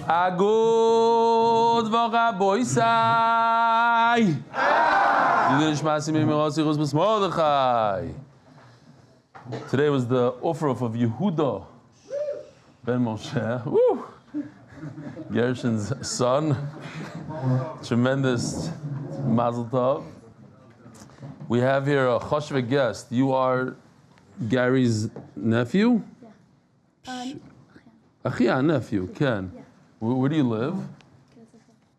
Agud Voch Boisai. Today was the offer of Yehuda Ben Moshe. Woo! Gershon's son. Tremendous mazel tov. We have here a choshve guest. You are Gary's nephew? Yeah. Achia, nephew, Ken. Yeah. Where do you live?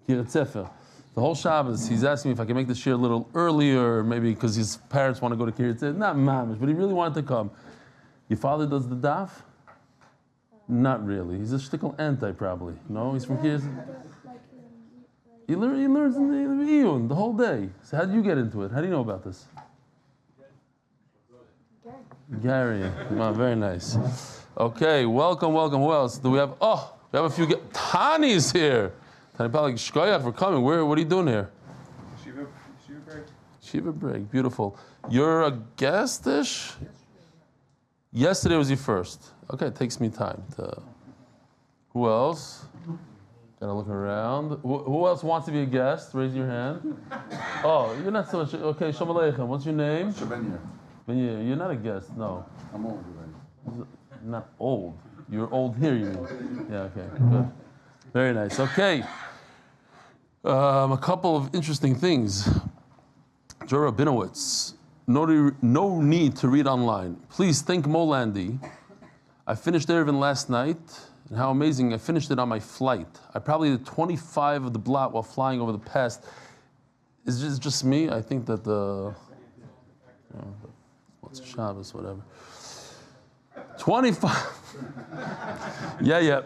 Kiryat Sefer. The whole Shabbos, he's asking me if I can make the shir a little earlier, maybe because his parents want to go to Kiryat Sefer. Not mamish, but he really wanted to come. Your father does the daf? Not really. He's a shtickle anti, probably. No, he's from Kiryat Sefer. He learns in the Iyun the whole day. So how did you get into it? How do you know about this? Gary. Oh, very nice. Okay, welcome. Who else do we have? Oh, we have a few. Tani's here. Tani Palik Shkoyach for coming. What are you doing here? Shiva break. Shiva break. Beautiful. You're a guest-ish? Yesterday was your first. Okay, it takes me time to. Who else? Gotta look around. Who else wants to be a guest? Raise your hand. Oh, you're not so much. Okay, Shalom Aleichem. What's your name? Ben. You're not a guest, no. I'm old already. Not old. You're old here, you mean? Yeah, okay, good. Very nice. Okay. A couple of interesting things. Joe Rabinowitz, no need to read online. Please thank Molandi. I finished Erevin last night, and how amazing, I finished it on my flight. I probably did 25 of the blot while flying over the past. Is it just me? I think that what's Shabbos, whatever. 25. Yeah.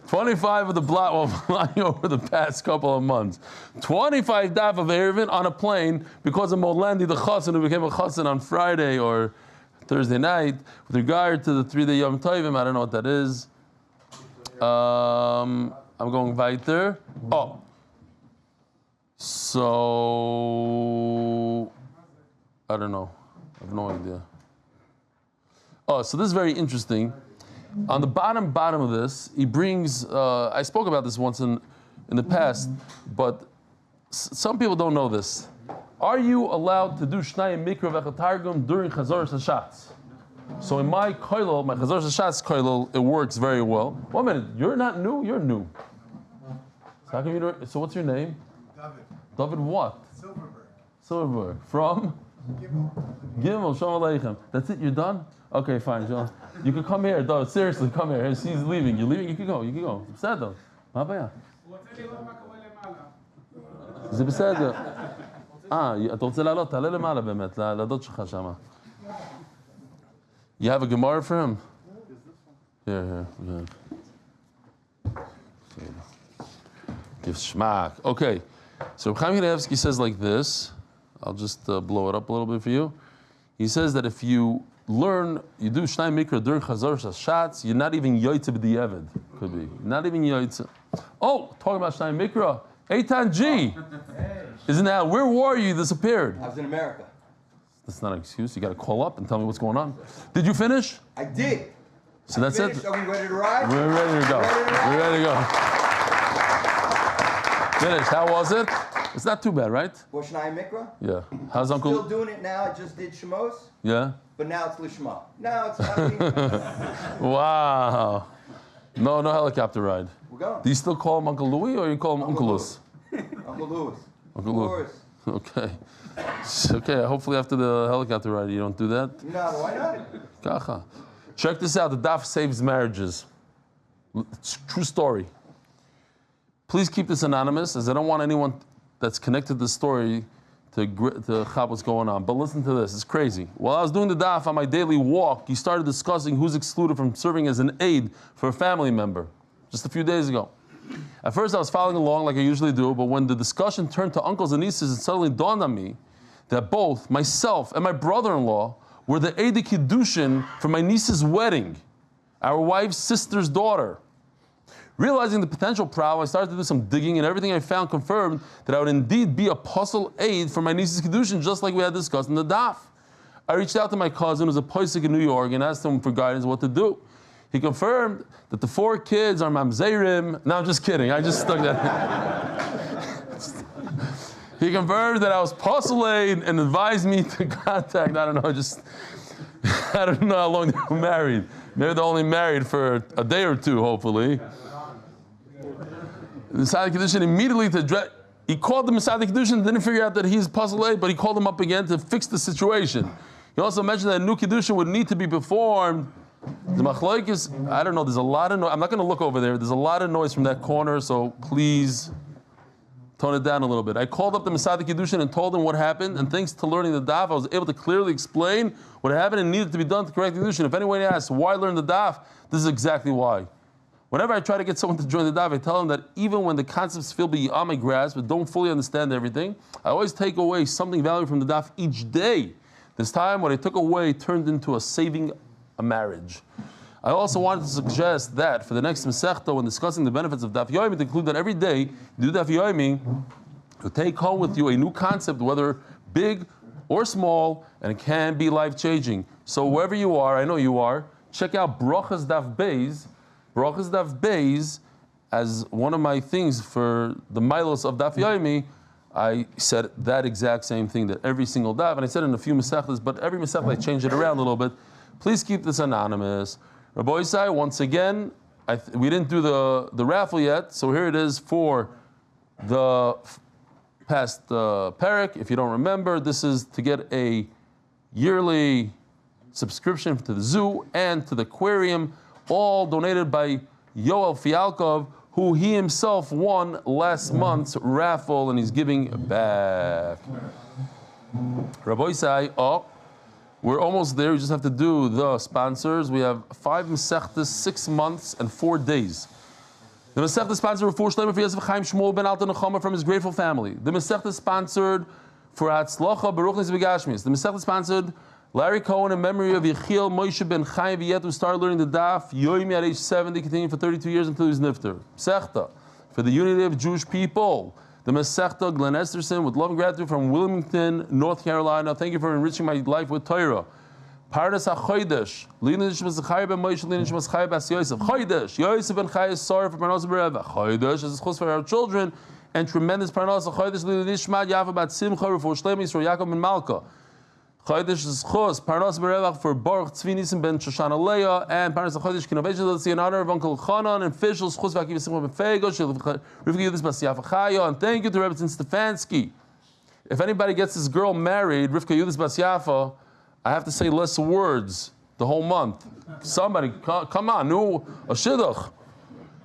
25 of the blot while flying over the past couple of months. 25 daf of Erevin on a plane because of Molandi, the chassan who became a chassan on Friday or Thursday night. With regard to the 3-day Yom Tovim, I don't know what that is. I'm going weiter. Oh. So, I don't know. I have no idea. Oh, so this is very interesting. On the bottom of this, he brings, I spoke about this once in the past, but some people don't know this. Are you allowed to do Shnayim Mikra V'Chatargum during Chazor Hashatz? So in my koilel, my Chazor Hashatz koilel, it works very well. 1 minute, you're not new? You're new. So what's your name? David. David what? Silverberg. From? Gimel. Shalom Aleichem. That's it, you're done? Okay, fine, John. You can come here, though. Seriously, come here. He's leaving. You're leaving? You can go. בסדר. מה הבעיה? הוא רוצה לראות מה קורה למעלה. זה בסדר. אתה רוצה לעלות? תעלה למעלה באמת, לדוד שלך שמה. You have a Gemara for him? Here. Give shmak. Okay. So Chaim Kidnovations says like this. I'll just blow it up a little bit for you. He says that if you do Shnai Mikra during Chazor Hashatz, you're not even Yoitze b'di'evid. Could be. Not even Yoitze. Oh, talking about Shnai Mikra. Eitan G. Isn't that, where were you? You disappeared. I was in America. That's not an excuse. You got to call up and tell me what's going on. Did you finish? I did. So that's finished. it? Are we ready to ride? We're ready to go. We're ready to go. Finished. How was it? It's not too bad, right? Shnai Mikra? Yeah. How's Uncle? Still doing it now. I just did Shemos. Yeah? But now it's Lishma. Now it's not Wow. No helicopter ride. We're going. Do you still call him Uncle Louis or you call him Uncle Louis? Uncle Louis. Uncle Louis. Okay. Okay, hopefully after the helicopter ride you don't do that. No, why not? Kacha. Check this out. The Daf saves marriages. It's a true story. Please keep this anonymous, as I don't want anyone that's connected to the story to chop what's going on. But listen to this, it's crazy. While I was doing the daf on my daily walk, he started discussing who's excluded from serving as an aide for a family member, just a few days ago. At first I was following along like I usually do, but when the discussion turned to uncles and nieces, it suddenly dawned on me that both myself and my brother-in-law were the aide de kiddushin for my niece's wedding, our wife's sister's daughter. Realizing the potential problem, I started to do some digging, and everything I found confirmed that I would indeed be a puzzle aid for my niece's kiddushin, just like we had discussed in the daf. I reached out to my cousin, who's a posek in New York, and asked him for guidance what to do. He He confirmed that the 4 kids are mamzerim. No, I'm just kidding. I just stuck that. He confirmed that I was postulated and advised me to contact, I don't know how long they were married. Maybe they're only married for a day or 2, hopefully. The Masada Kedushin immediately to address, he called the Masada Kedushin, didn't figure out that he's postulated, but he called him up again to fix the situation. He also mentioned that a new Kedushin would need to be performed. The Machlokes, I don't know, there's a lot of noise. I'm not going to look over there. There's a lot of noise from that corner, so please tone it down a little bit. I called up the Masada Kedushin and told him what happened, and thanks to learning the Daf, I was able to clearly explain what happened and needed to be done to correct the Kedushin. If anyone asks, why learn the Daf? This is exactly why. Whenever I try to get someone to join the Daf, I tell them that even when the concepts feel beyond my grasp, but don't fully understand everything, I always take away something valuable from the Daf each day. This time, what I took away turned into saving a marriage. I also wanted to suggest that for the next Masechta, when discussing the benefits of Daf Yomi, to include that every day you do Daf Yomi, you take home with you a new concept, whether big or small, and it can be life-changing. So wherever you are, I know you are, check out Brachas Daf Beis. Brachas Daf Beis, as one of my things for the milos of Daf Yomi, I said that exact same thing, that every single daf, and I said in a few Masechtas, but every Masechta I changed it around a little bit. Please keep this anonymous. Rabbi Isai, once again, we didn't do the raffle yet, so here it is for the past parak. If you don't remember, this is to get a yearly subscription to the zoo and to the aquarium, all donated by Yoel Fialkov, who he himself won last month's raffle, and he's giving back. Rabbi Isai, we're almost there. We just have to do the sponsors. We have 5 Masechtas, 6 months, and 4 days. The Masechta sponsored Refuah Shelaima for Yosef Chaim Shmuel ben Alte Nechama from his grateful family. The Masechta sponsored for Hatzlacha Berukhness Begashmis. The Masechta sponsored Larry Cohn in memory of Yechiel Moshe Ben Chaim, yet who started learning the Daf Yomi at age 70, continuing for 32 years until he was nifter. Masechta for the unity of Jewish people. The Masechta Glen Esterson with love and gratitude from Wilmington, North Carolina. Thank you for enriching my life with Torah. Parnassa Chodesh. Leilui Zechrya ben Moshe, Nishmat Chaya bas Yosef. Chodesh. Yosef ben Chaya Sara for parnassa bereva. Chodesh is zechus for our children and tremendous parnassa. Chodesh Leilui Nishmat Yaffa bat Simcha Refuah Shelaima Yisrael Yaakov ben Malka. Chodesh is zechus parnassa bereva for Baruch Tzvi Nisim ben Shoshana Leah, and parnassa Chodesh Kidnovations LLC in honor of Uncle Cohn and official zechus v'akiv Simcha ben Fego Refuah Yosef Chaya. And thank you to Rebbe Stefansky. If anybody gets this girl married, Refuah Yosef Yaffa, I have to say less words the whole month. Somebody, come on, a shidduch.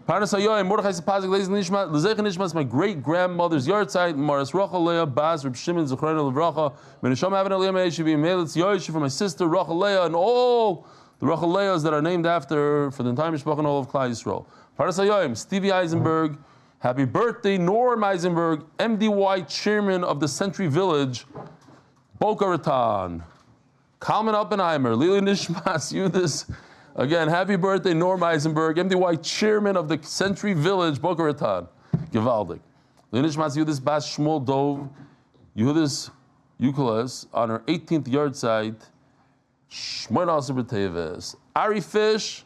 Parnassa Yoyim, Mordechai Sapazik, ladies and Nishmat, L'zeichen Nishmat is my great grandmother's yard site. Maras Rachel Leah, Baz, Reb Shimon, Zechariah Levracha, Menashom Avin Aliyah Me'eshivi, Melitz Yoish for my sister Rachel Leah, and all the Rachel Leahs that are named after for the entire Mishpach and all of Klal Yisrael. Parnassa Yoyim, Stevie Eisenberg, happy birthday, Norm Eisenberg, MDY chairman of the Century Village, Boca Raton. Kalman Oppenheimer, Leilui Nishmas, Yudis. Again, happy birthday, Norm Eisenberg, MDY chairman of the Century Village, Boca Raton. Givaldik. Leilui Nishmas, Yudis Bas Shmuel Dov, Yudis Euclid on her 18th yard site. Shmoyna Aser B'Teves. Ari Fish,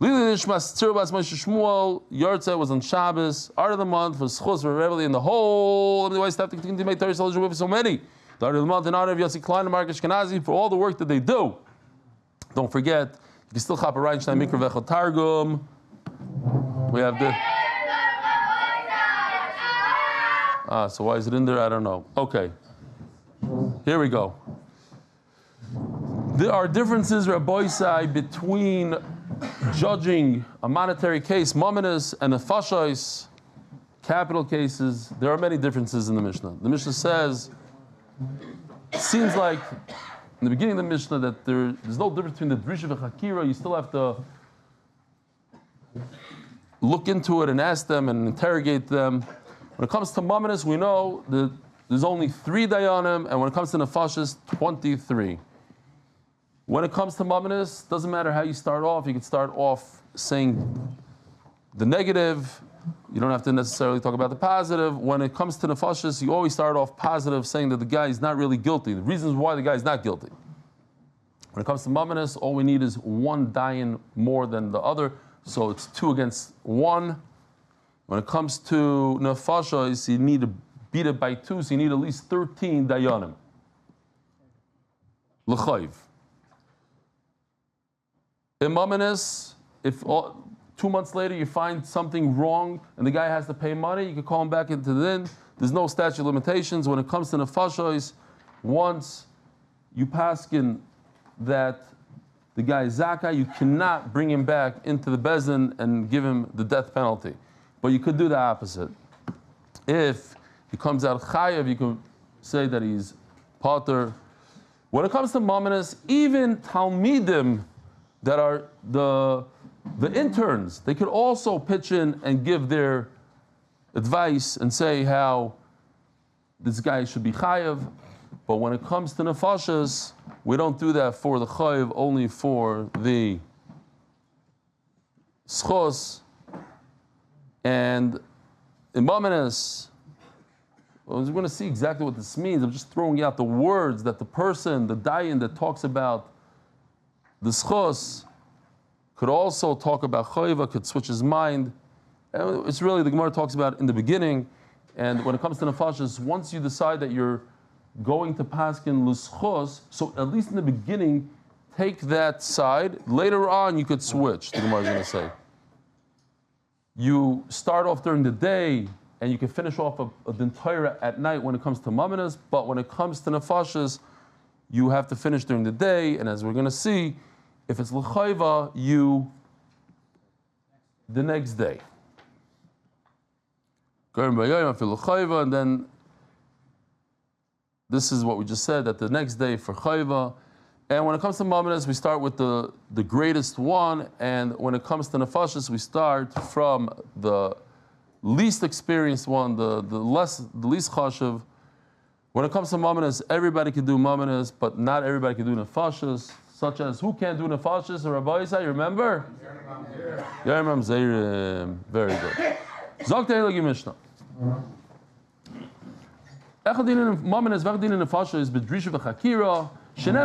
Leilui Nishmas, Tzir Bas Moshe Shmuel, yard site was on Shabbos. Art of the month for Zechus for Rebbe and the whole MDY staff to continue to make Torah eligible for so many. The Art of the month in honor of Yossi Klein and Mark Ashkenazi for all the work that they do. Don't forget, you can still chop a Reinstein Mikra Vechel Targum. We have the. So why is it in there? I don't know. Okay. Here we go. There are differences, Rabbi Isai, between judging a monetary case, mominus, and a fashais, capital cases. There are many differences in the Mishnah. The Mishnah says, it seems like in the beginning of the Mishnah that there's no difference between the drisha and hakira. You still have to look into it and ask them and interrogate them. When it comes to Mamonis, we know that there's only 3 dayanim, and when it comes to nefashis, 23. When it comes to Mamonis, doesn't matter how you start off. You can start off saying the negative. You don't have to necessarily talk about the positive. When it comes to nefashis, you always start off positive, saying that the guy is not really guilty. The reasons why the guy is not guilty. When it comes to mamanis, all we need is one dayan more than the other, so it's 2 against 1. When it comes to nefashos, you need to beat it by 2, so you need at least 13 dayanim. L'chayv. In mamanis, if 2 months later you find something wrong and the guy has to pay money, you can call him back into the din. There's no statute of limitations. When it comes to nefashos, once you paskin that the guy is zaka, you cannot bring him back into the bezin and give him the death penalty. But you could do the opposite. If he comes out chayav, you could say that he's pater. When it comes to mamanis, even talmidim that are the interns, they could also pitch in and give their advice and say how this guy should be chayav. But when it comes to nefashas, we don't do that for the chayav, only for the zechus. And in mamanis, we're going to see exactly what this means. I'm just throwing out the words that the person, the dayan that talks about the zechus, could also talk about chayva, could switch his mind. And it's really, the Gemara talks about in the beginning. And when it comes to nefashas, once you decide that you're going to paskin l'zechus, so at least in the beginning, take that side. Later on, you could switch, the Gemara is going to say. You start off during the day, and you can finish off the Torah at night when it comes to mamanas, but when it comes to nefashas, you have to finish during the day, and as we're going to see, if it's l'chayva, the next day. And then this is what we just said, that the next day for chayva. And when it comes to mamanas, we start with the greatest one, and when it comes to nefashas, we start from the least experienced one, the least chashuv. When it comes to mamanas, everybody can do mamanas, but not everybody can do nefashas, such as who can't do nefashas? Rabbi Yisai, you remember? Yerim Zeirim. Very good. Zok Teilagi Mishnah. Echad din mamanas, v'echad din nefashas, b'drisha v'chakira. And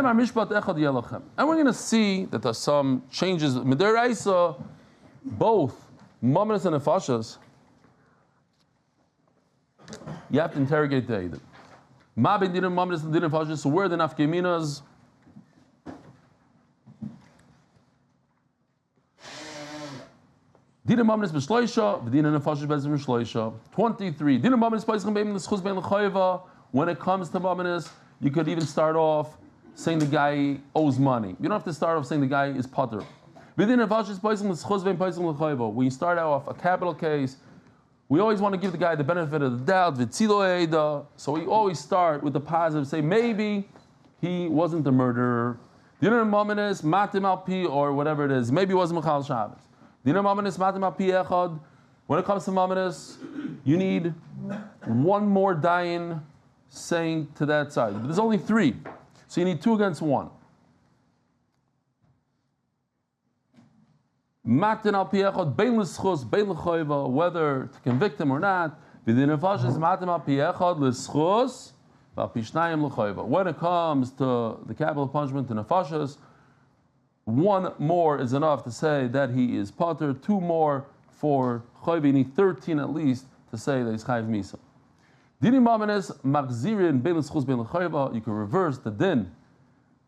we're going to see that there's some changes. Midiraisa, both mamanas and nefashas, you have to interrogate the Eidim. Ma ben dinim mamanas and dinim nefashas, so where are the nafkeminas? Dinim mamanas b'shloisha, v'dinim nefashas b'ezim b'shloisha. 23. Dinim mamanas b'ezim b'ezim l'schus b'ezim l'chayva. When it comes to mamanas, you could even start off saying the guy owes money. You don't have to start off saying the guy is pater. When you start off a capital case, we always want to give the guy the benefit of the doubt. So we always start with the positive, say maybe he wasn't the murderer. Or whatever it is. Maybe he wasn't Mechal Shabbos. When it comes to mamanis, you need one more dayan saying to that side. But there's only 3. So you need 2 against 1. Matin al piechot bein l'schus bein l'choiva, whether to convict him or not. V'din nefashos matin al piechot l'schus v'al pishnayim l'choiva. When it comes to the capital punishment to nefashos, 1 more is enough to say that he is pater. 2 more for choiva. You need 13 at least to say that he's chayiv misa. Dinim mamanes machzirin bein l'schus bein l'chayva. You can reverse the din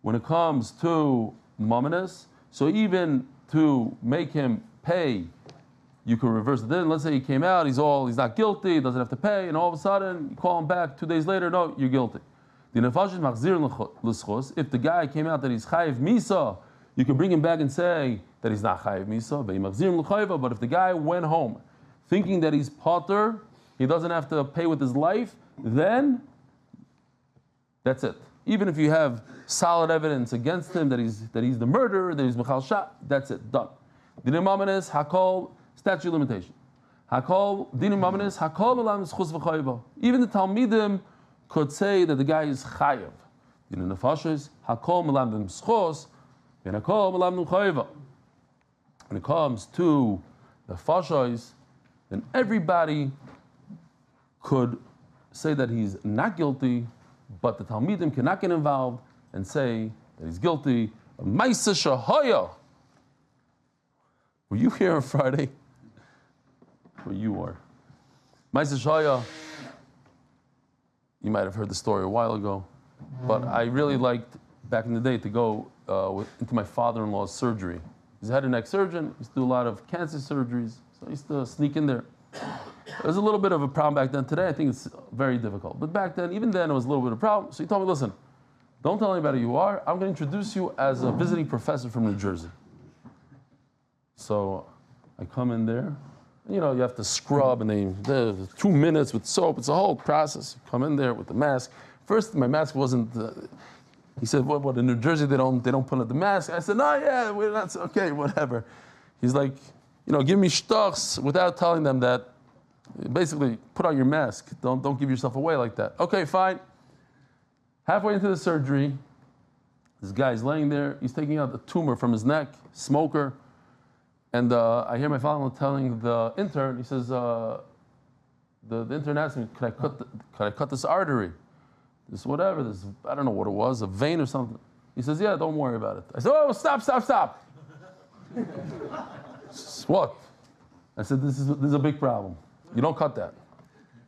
when it comes to mamanes. So even to make him pay, you can reverse the din. Let's say he came out, he's not guilty, he doesn't have to pay, and all of a sudden you call him back 2 days later, no, you're guilty. If the guy came out that he's chayiv misa, you can bring him back and say that he's not chayiv misa, but if the guy went home thinking that he's pater, he doesn't have to pay with his life, then that's it. Even if you have solid evidence against him that he's the murderer, that he's Mechal Shah, that's it, done. Dinim mamanis hakol, statute of limitation. Hakol, dinim mamanis hakol melam zechus v'chayva. Even the Talmidim could say that the guy is chayav. Dinim nefashos hakol melam zechus and hakol melam chayva. When it comes to the nefashos, then everybody could say that he's not guilty, but the Talmidim cannot get involved and say that he's guilty. Maisa Shahaya. Were you here on Friday? Well, you were. Maisa Chaya, you might have heard the story a while ago, but I really liked back in the day to go into my father-in-law's surgery. He's a head and neck surgeon. He used to do a lot of cancer surgeries, so I used to sneak in there. It was a little bit of a problem back then. Today, I think it's very difficult. But back then, even then, it was a little bit of a problem. So he told me, listen, don't tell anybody who you are. I'm going to introduce you as a visiting professor from New Jersey. So I come in there. You know, you have to scrub, and the 2 minutes with soap. It's a whole process. You come in there with the mask. First, my mask wasn't. He said, "What? In New Jersey, they don't put on the mask." I said, "No, yeah, we're not okay, whatever." He's like, you know, give me shtuchs without telling them that. Basically, put on your mask. Don't give yourself away like that. Okay, fine. Halfway into the surgery, this guy's laying there. He's taking out the tumor from his neck. Smoker. And I hear my father-in-law telling the intern, he says, the intern asked me, could I cut this artery? This whatever, this, I don't know what it was, a vein or something. He says, yeah, don't worry about it. I said, oh, stop. What? I said, this is a big problem. You don't cut that.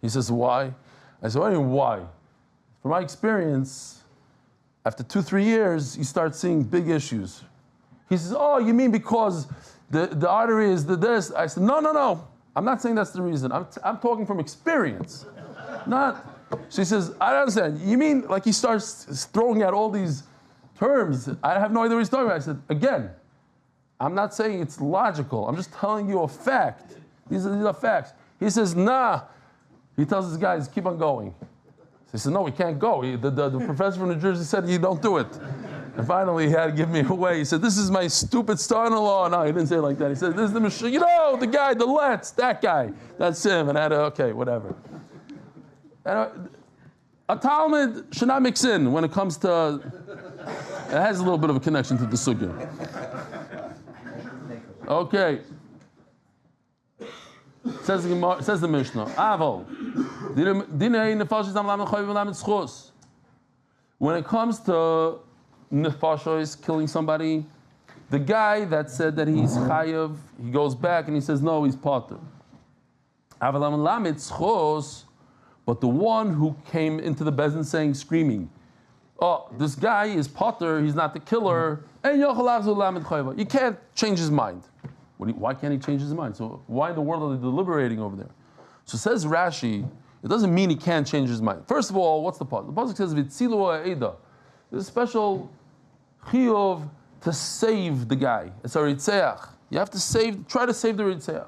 He says, why? I said, what do you mean, why? From my experience, after 2-3 years, you start seeing big issues. He says, oh, you mean because the artery is this? I said, no. I'm not saying that's the reason. I'm talking from experience. Not. She says, I don't understand. You mean like he starts throwing out all these terms? I have no idea what he's talking about. I said, again, I'm not saying it's logical. I'm just telling you a fact. These are facts. He says, nah. He tells his guys, keep on going. He says, no, we can't go. The professor from New Jersey said you don't do it. And finally, he had to give me away. He said, this is my stupid son-in-law. No, he didn't say it like that. He said, this is the machine. You know, the guy, the Let's, that guy. That's him. And I had to, okay, whatever. And a Talmud should not mix in when it comes to, it has a little bit of a connection to the sugya. Okay. Says the Mishnah, Aval. When it comes to nefashos, killing somebody, the guy that said that he's chayav, he goes back and he says, no, he's pater. But the one who came into the bezin saying, screaming, oh, this guy is pater, he's not the killer, you can't change his mind. Why can't he change his mind? So why in the world are they deliberating over there? So says Rashi, it doesn't mean he can't change his mind. First of all, what's the pasuk? The pasuk says, V'tzilu ha'eda. There's a special chiyuv to save the guy. It's a ritzeach. You have to try to save the ritzeach.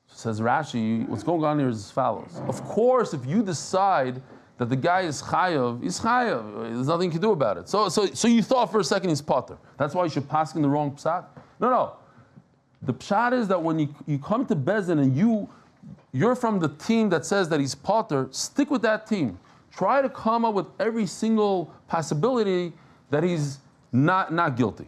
So says Rashi, what's going on here is as follows. Of course, if you decide that the guy is chayav, he's chayav. There's nothing you can do about it. So you thought for a second he's pater. That's why you should pass in the wrong psak? No. The pshat is that when you come to Bezin and you're from the team that says that he's pater, stick with that team. Try to come up with every single possibility that he's not guilty.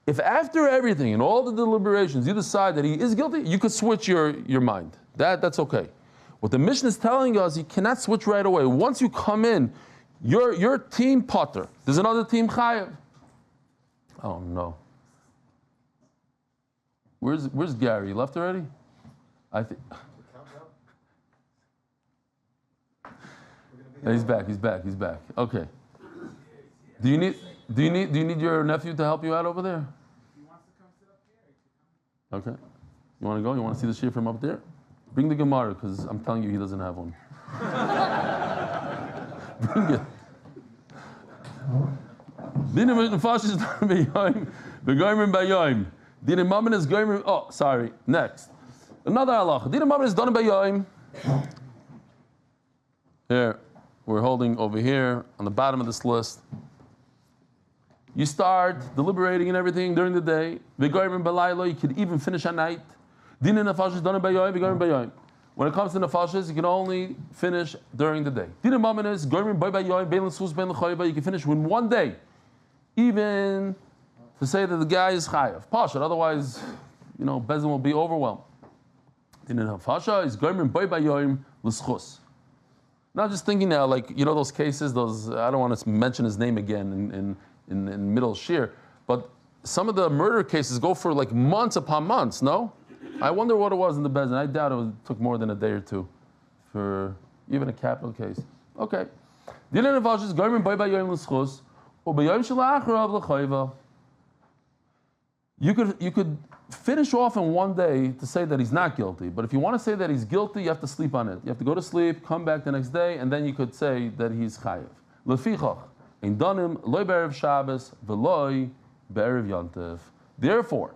If after everything and all the deliberations you decide that he is guilty, you could switch your mind. That's okay. What the Mishnah is telling us, you cannot switch right away. Once you come in, you're team pater. There's another team chayav. Oh no. Where's Gary? He left already? I think. He's back. Okay. Do you need your nephew to help you out over there? He wants to come sit up here. Okay. You want to go? You want to see the shir from up there? Bring the Gemara, because I'm telling you he doesn't have one. Bring it. Oh, sorry. Next. Another halacha. Din mammon is done by yoim. Here, we're holding over here on the bottom of this list. You start deliberating and everything during the day. You could even finish at night. Din nefashos is done by yoim. When it comes to nefashos, you can only finish during the day. Din mammon is goyim by yoim. You can finish in one day. Even to say that the guy is chayav. Pashat, otherwise, Bezin will be overwhelmed. In Hafasha is goyim by yoim l'schus. Now, just thinking now, like those cases, I don't want to mention his name again in middle shear. But some of the murder cases go for like months upon months, no? I wonder what it was in the Bezdin. I doubt it took more than a day or two for even a capital case. Okay. You could finish off in one day to say that he's not guilty, but if you want to say that he's guilty, you have to sleep on it. You have to go to sleep, come back the next day, and then you could say that he's chayiv. Lefichach, ein danim loy be'erev Shabbos v'loy be'erev Yontif. Therefore,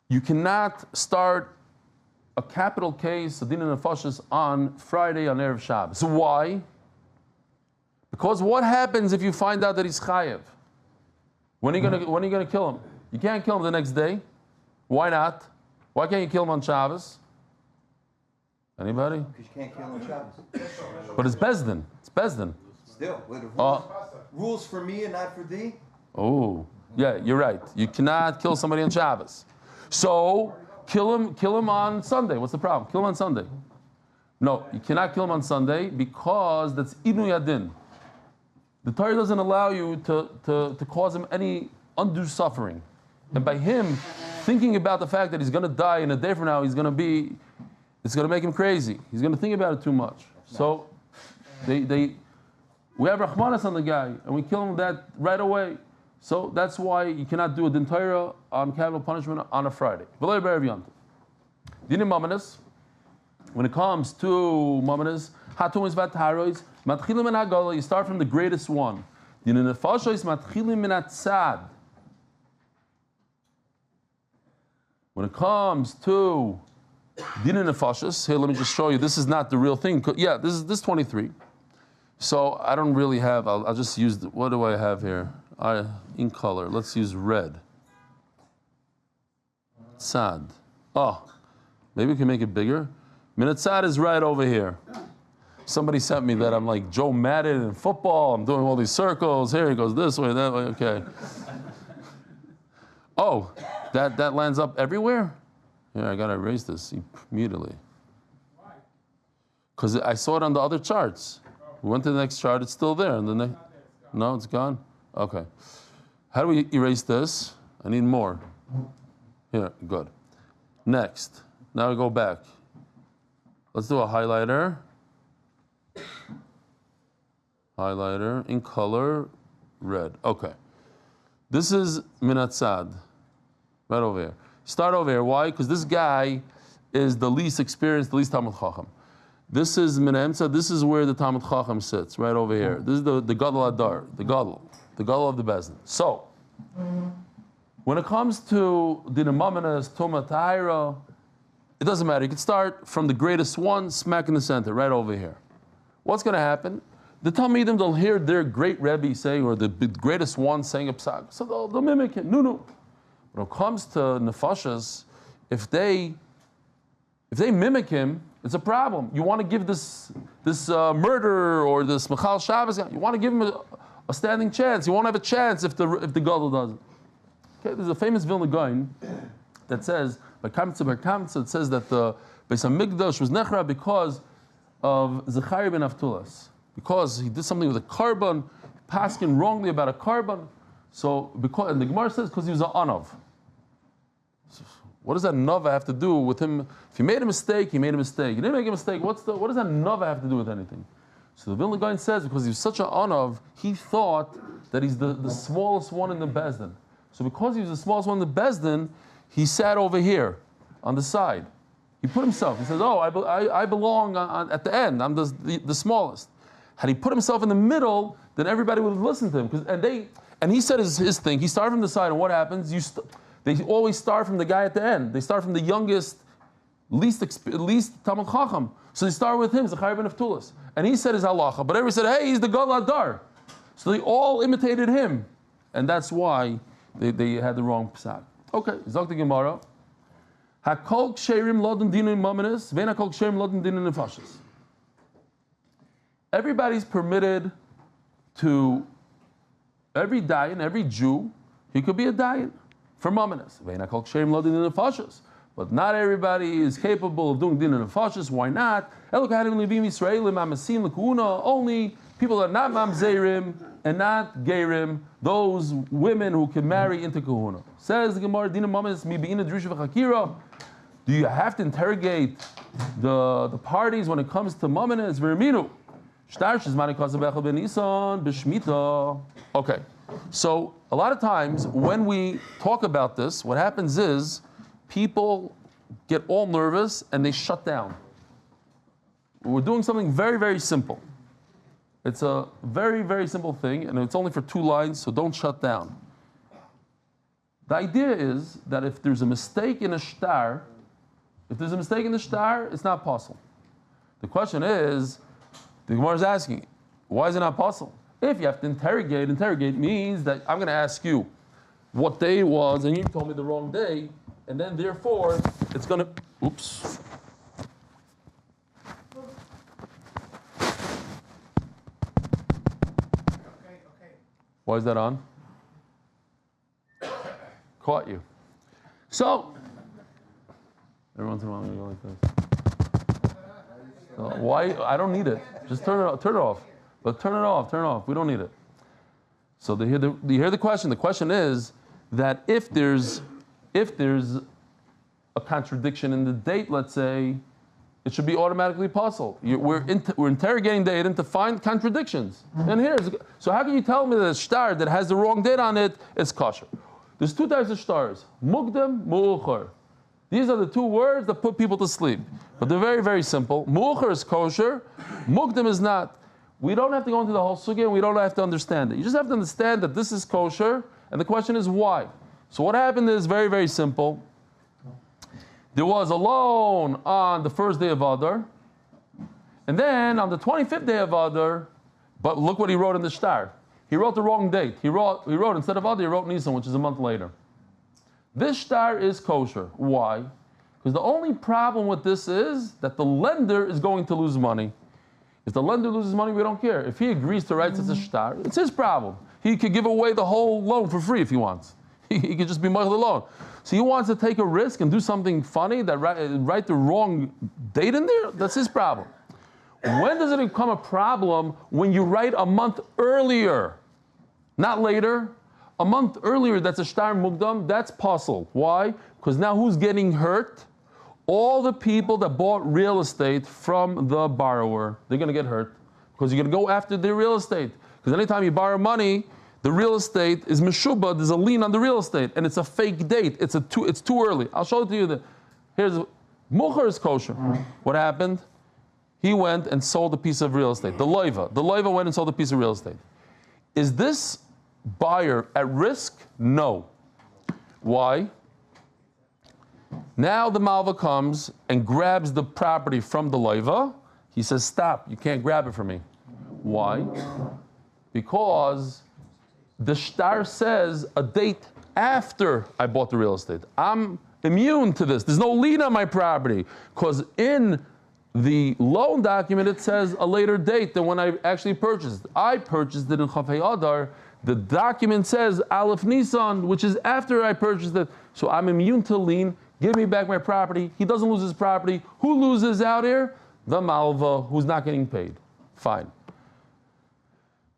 you cannot start a capital case, a din nefashos, on Friday on Erev Shabbos. So why? Because what happens if you find out that he's chayiv? When are you gonna kill him? You can't kill him the next day. Why not? Why can't you kill him on Shabbos? Anybody? Because you can't kill on Shabbos. But it's Bezdin. It's Bezdin. Still, with rules for me and not for thee. Oh, yeah, you're right. You cannot kill somebody on Shabbos. So kill him on Sunday. What's the problem? Kill him on Sunday. No, you cannot kill him on Sunday because that's Ibnu Yadin. The Torah doesn't allow you to cause him any undue suffering. And by him thinking about the fact that he's going to die in a day from now, it's going to make him crazy. He's going to think about it too much. So we have Rahmanas on the guy, and we kill him that right away. So that's why you cannot do a din Torah on capital punishment on a Friday. When it comes to Mamanas, you start from the greatest one. When it comes to Dina Nefashos, here, let me just show you. This is not the real thing. Yeah, this is 23. So I don't really have, I'll just use, what do I have here? In color, let's use red. Tzad. Oh, maybe we can make it bigger. Minatzad is right over here. Somebody sent me that I'm like Joe Madden in football. I'm doing all these circles. Here he goes this way, that way. Okay. Oh, that lands up everywhere? Yeah, I gotta erase this immediately. Why? Because I saw it on the other charts. We went to the next chart. It's still there. And no, it's gone. Okay. How do we erase this? I need more. Here, good. Next. Now we go back. Let's do a highlighter. Highlighter in color red. Okay. This is Minatzad. Right over here. Start over here. Why? Because this guy is the least experienced, the least Talmud Chacham. This is Minamsa. This is where the Talmud Chacham sits, right over here. This is the Gadol Adar, the Gadol of the Bezdin. So, when it comes to Dinamamanas, Toma Tahira, it doesn't matter. You can start from the greatest one, smack in the center, right over here. What's going to happen? The Talmidim, they'll hear their great Rebbe saying, or the greatest one saying a psak, so they'll mimic it. No. When it comes to Nefashas, if they mimic him, it's a problem. You want to give this murderer or this Michal Shabbos guy, you want to give him a standing chance. You won't have a chance if the Gadol doesn't. Okay, there's a famous Vilna Gaon that says, by Kamtza, it says that the Beis HaMikdash was Nechra because of Zechrya ben Avtulas. Because he did something with a carbon, paskin wrongly about a carbon. So, and the Gemara says because he was an Anav. So what does that Nava have to do with him? If he made a mistake, he made a mistake. He didn't make a mistake, what does that Nava have to do with anything? So the Vilna Gaon says because he was such an Anav, he thought that he's the smallest one in the Bezdin. So because he was the smallest one in the Bezdin, he sat over here on the side. He put himself, he says, oh, I belong at the end, I'm the smallest. Had he put himself in the middle, then everybody would have listened to him. And he said his thing, he started from the side, and what happens? They always start from the guy at the end. They start from the youngest, least Talmud Chacham. So they start with him, Zechariah ben Avtulas. And he said his halacha, but everybody said, hey, he's the Gadol Adar. So they all imitated him. And that's why they had the wrong psak. Okay, Zok the Gemara. Hakol ksherim lodin dinu mamanis, vein hakol ksherim lodin dinu nefashis. Everybody's permitted to, every dayan, every Jew, he could be a dayan for mamanis. Vein hakol ksherim lodin dinu nefashis. But not everybody is capable of doing din and nefashis. Why not? Only people that are not mamzerim and not gerim, those women who can marry into kahuna. Says the Gemara, Dina Mamas mi beina drusha v'chakira. Do you have to interrogate the parties when it comes to mamana? It's verminu. Shtar shizmani kazabechel ben Nisan b'shmita. Okay, so a lot of times when we talk about this, what happens is people get all nervous and they shut down. We're doing something very, very simple. It's a very, very simple thing, and it's only for 2 lines, so don't shut down. The idea is that if there's a mistake in a shtar, it's not possible. The question is, the Gemara is asking, why is it not possible? If you have to interrogate means that I'm going to ask you what day it was, and you told me the wrong day, and then therefore it's going to, oops. Why is that on? Caught you. So, every once in a while you go like this. So why? I don't need it. Just turn it off. But turn it off. We don't need it. So you hear the question. The question is that if there's a contradiction in the date, let's say, it should be automatically possible. We're interrogating the date to find contradictions. And so how can you tell me that a shtar that has the wrong date on it is kosher? There's 2 types of shtars, mukdam, mu'uchar. These are the 2 words that put people to sleep. But they're very, very simple. Mu'uchar is kosher, mukdam is not. We don't have to go into the whole sugya, and we don't have to understand it. You just have to understand that this is kosher, and the question is why. So what happened is very, very simple. There was a loan on the first day of Adar, and then on the 25th day of Adar, but look what he wrote in the shtar. He wrote the wrong date. He wrote instead of Adar, he wrote Nisan, which is a month later. This shtar is kosher. Why? Because the only problem with this is that the lender is going to lose money. If the lender loses money, we don't care. If he agrees to write such a shtar, it's his problem. He could give away the whole loan for free if he wants. He could just be meichel the loan. So he wants to take a risk and do something funny that write the wrong date in there. That's his problem. When does it become a problem? When you write a month earlier, not later. A month earlier, that's a shtar mukdam. That's possible. Why? Because now who's getting hurt? All the people that bought real estate from the borrower. They're going to get hurt because you're going to go after their real estate. Because anytime you borrow money, the real estate is meshubah. There's a lien on the real estate, and it's a fake date. It's too early. I'll show it to you. Here's muchar is kosher. What happened? He went and sold a piece of real estate. The loiva went and sold a piece of real estate. Is this buyer at risk? No. Why? Now the malva comes and grabs the property from the loiva. He says, "Stop! You can't grab it from me." Why? Because the shtar says a date after I bought the real estate. I'm immune to this. There's no lien on my property because in the loan document it says a later date than when I actually purchased. I purchased it in Chafei Adar. The document says Aleph Nisan, which is after I purchased it. So I'm immune to lien. Give me back my property. He doesn't lose his property. Who loses out here? The malva, who's not getting paid. Fine.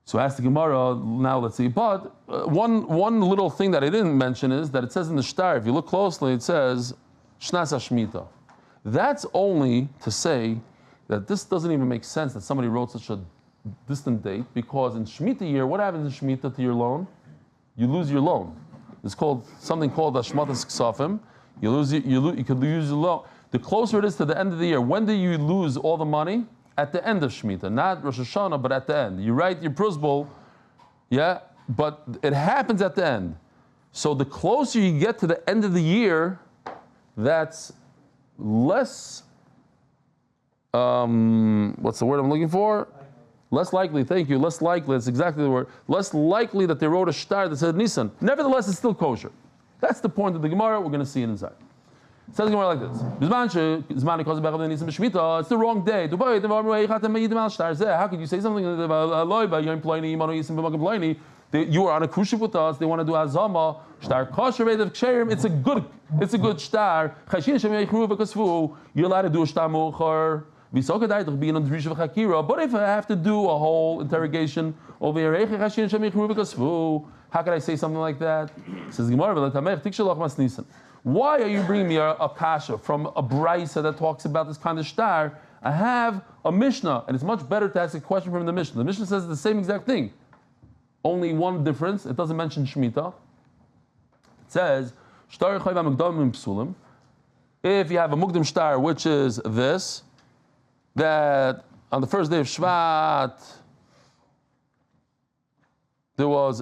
So ask the Gemara, now let's see. But one little thing that I didn't mention is that it says in the shtar, if you look closely, it says Shnas HaShmita. That's only to say that this doesn't even make sense that somebody wrote such a distant date, because in Shemitah year, what happens in Shemitah to your loan? You lose your loan. It's called something called Ashmatas Ksafim. You could lose your loan. The closer it is to the end of the year, when do you lose all the money? At the end of Shemitah, not Rosh Hashanah, but at the end. You write your prosbol, yeah, but it happens at the end. So the closer you get to the end of the year, that's less, what's the word I'm looking for? Less likely, thank you, less likely, that's exactly the word. Less likely that they wrote a shtar that said Nisan. Nevertheless, it's still kosher. That's the point of the Gemara, we're going to see it inside. It says the Gemara like this. It's the wrong day. How could you say something about you were on a cruise ship with us, they want to do azama, shtar kosher of ksherim, it's a good shtar. You're allowed to do a shtar muchar. But if I have to do a whole interrogation over here, how can I say something like that? Says why are you bringing me a kasha from a brisa that talks about this kind of shtar? I have a Mishnah, and it's much better to ask a question from the Mishnah. The Mishnah says the same exact thing. Only one difference, it doesn't mention Shemitah. It says, if you have a Mukdim shtar, which is this, that on the first day of Shvat, there was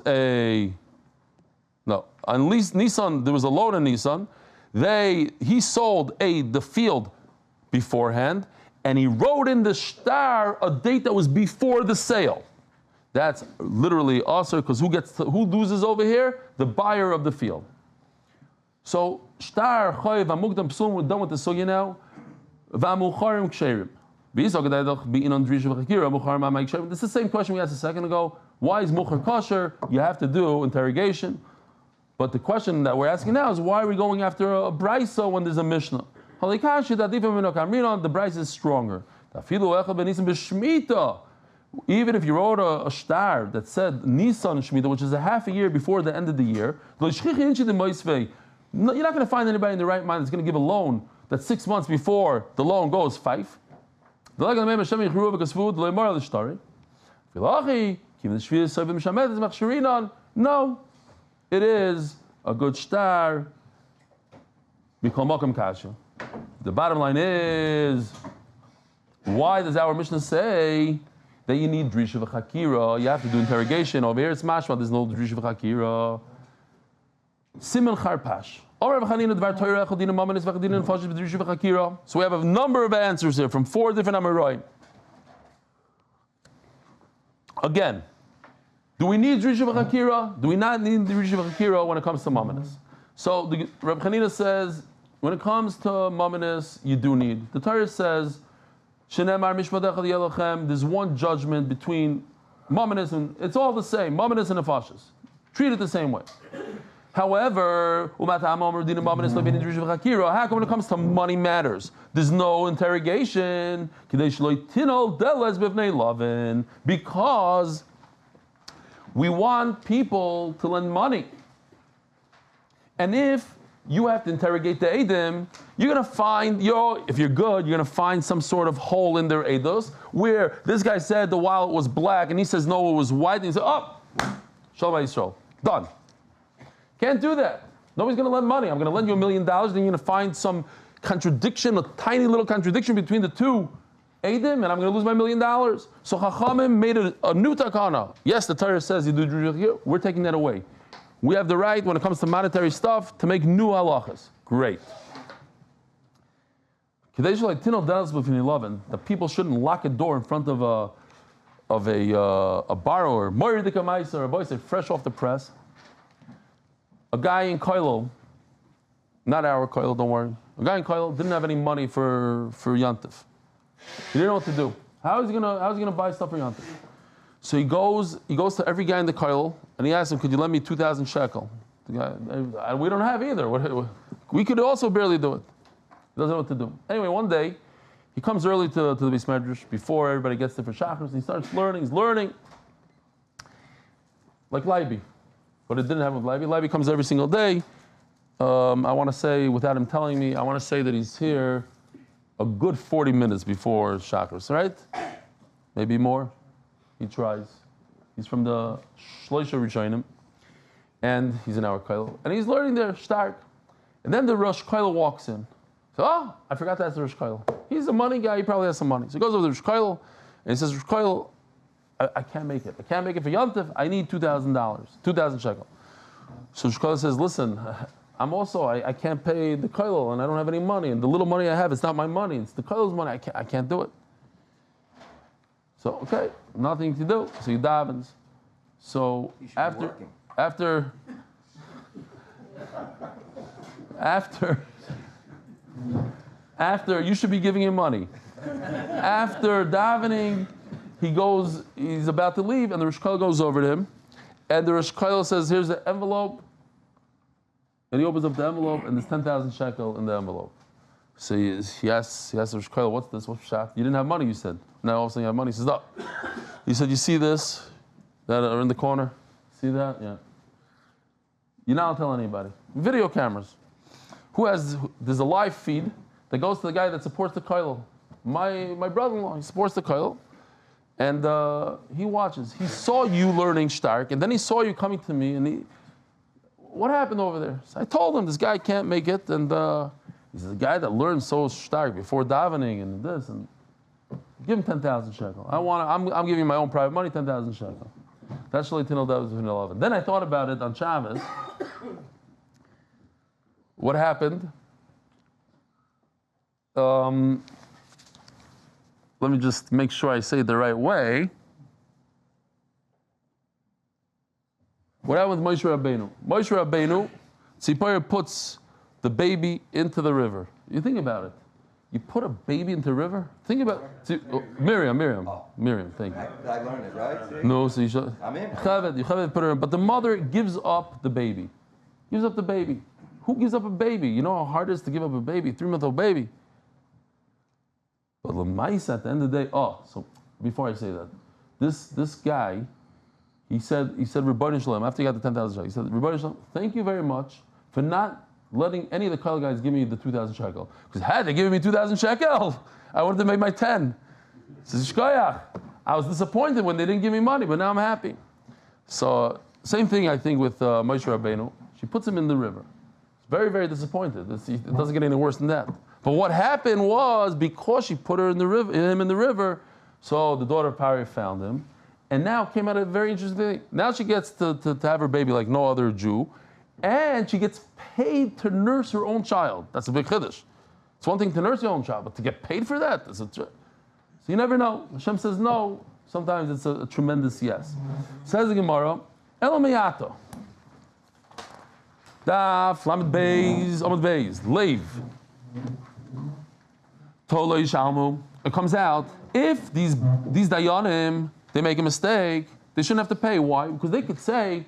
on Nisan, there was a loan in Nisan. He sold the field beforehand, and he wrote in the shtar a date that was before the sale. That's literally also because who loses over here? The buyer of the field. So shtar chayiv amugdam psum, we're done with the sugya now. V'amucharim ksherim. This is the same question we asked a second ago. Why is muchar kosher? You have to do interrogation. But the question that we're asking now is why are we going after a brisa when there's a Mishnah? The brisa is stronger. Even if you wrote a shtar that said Nisan Shemitah, which is a half a year before the end of the year, you're not going to find anybody in the right mind that's going to give a loan that 6 months before the loan goes five. No, it is a good shtar. The bottom line is, why does our Mishnah say that you need drisha v'chakira? You have to do interrogation. Over here it's mashma, there's no drisha v'chakira. Simen charpash. So we have a number of answers here from 4 different Amoraim. Again, do we need drisha v'chakira? Do we not need drisha v'chakira when it comes to mamanis? So the Reb Chanina says, when it comes to mamanis, you do need. The Torah says, there's one judgment between mamanis and it's all the same, mamanis and nefashis. Treat it the same way. However, how come when it comes to money matters, there's no interrogation? Because we want people to lend money. And if you have to interrogate the Eidim, you're going to find, if you're good, you're going to find some sort of hole in their Eidos, where this guy said the wild was black, and he says no, it was white, and he said, Shalom Yisrael, done. Can't do that. Nobody's going to lend money. I'm going to lend you $1 million, then you're going to find some contradiction, a tiny little contradiction between the two Eidim, and I'm going to lose my $1 million. So Chachamim made a new takana. Yes, the Torah says you do here. We're taking that away. We have the right, when it comes to monetary stuff, to make new halachas. Great. That people shouldn't lock a door in front of a borrower. A boy said, fresh off the press. A guy in Koilo, not our Koilo, don't worry. A guy in Koilo didn't have any money for Yantif. He didn't know what to do. How is he gonna buy stuff for Yantif? So he goes to every guy in the Koilo and he asks him, could you lend me 2,000 shekel? The guy, we don't have either. We could also barely do it. He doesn't know what to do. Anyway, one day, he comes early to the Beis Medrash before everybody gets there for Shachris, and he starts learning. He's learning like Leilui, but it didn't happen with Leilui. Leilui comes every single day. I want to say, without him telling me, I want to say that he's here a good 40 minutes before Shachris, right? Maybe more. He tries. He's from the Shloisha Rishonim, and he's in our Koil, and he's learning there stark. And then the Rosh Koil walks in. So, I forgot to ask the Rosh Koil. He's a money guy. He probably has some money. So he goes over to the Rosh Koil, and he says, Rosh Koil, I can't make it. I can't make it for Yantif. I need $2,000, 2,000 shekel. So Rosh Koil says, listen, I can't pay the Koil, and I don't have any money, and the little money I have, it's not my money. It's the Koil's money. I can't do it. So, okay, nothing to do. So he davens. So after you should be giving him money. After davening, he's about to leave, and the Rosh Koil goes over to him, and the Rosh Koil says, here's the envelope, and he opens up the envelope, and there's 10,000 shekel in the envelope. So he asked the Rosh Kollel, what's this? What's Pshat? You didn't have money, you said. Now all of a sudden you have money. He says, no. He said, you see this? That are in the corner? See that? Yeah. You're not allowed to tell anybody. Video cameras. There's a live feed that goes to the guy that supports the kollel. My brother-in-law, he supports the kollel. And he watches. He saw you learning stark, and then he saw you coming to me, and what happened over there? So I told him, this guy can't make it, and he says, the guy that learns so stark before davening and this, and give him 10,000 shekel. I'm giving my own private money, 10,000 shekel. That's Shalei Tinel Dav 11. Then I thought about it on Shabbos. What happened? Let me just make sure I say it the right way. What happened with Moshe Rabbeinu? Moshe Rabbeinu, Tzipor puts the baby into the river. You think about it. You put a baby into the river? Think about it. Miriam, thank you. I learned it, right? No, so you should. I'm in. You put her in. But the mother gives up the baby. Gives up the baby. Who gives up a baby? You know how hard it is to give up a baby, 3-month-old baby. But Lamaisa, at the end of the day, so before I say that, this guy, he said, Rebbeinu Shalom, after he got the 10,000 shekel, he said, Rebbeinu Shalom, thank you very much for not letting any of the kollel guys give me the 2,000 shekel. Because had they given me 2,000 shekel, I wanted to make my 10. He says, Shkoyach, I was disappointed when they didn't give me money, but now I'm happy. So, same thing I think with Moshe Rabbeinu. She puts him in the river. He's very, very disappointed. It doesn't get any worse than that. But what happened was, because she put him in the river, so the daughter of Pari found him, and now came out a very interesting thing. Now she gets to have her baby like no other Jew, and she gets paid to nurse her own child. That's a big chiddush. It's one thing to nurse your own child, but to get paid for that, so you never know. Hashem says no. Sometimes it's a tremendous yes. Says the Gemara, Elameyato. Daf Amud Beis, Leiv. It comes out, if these dayanim, they make a mistake, they shouldn't have to pay. Why? Because they could say,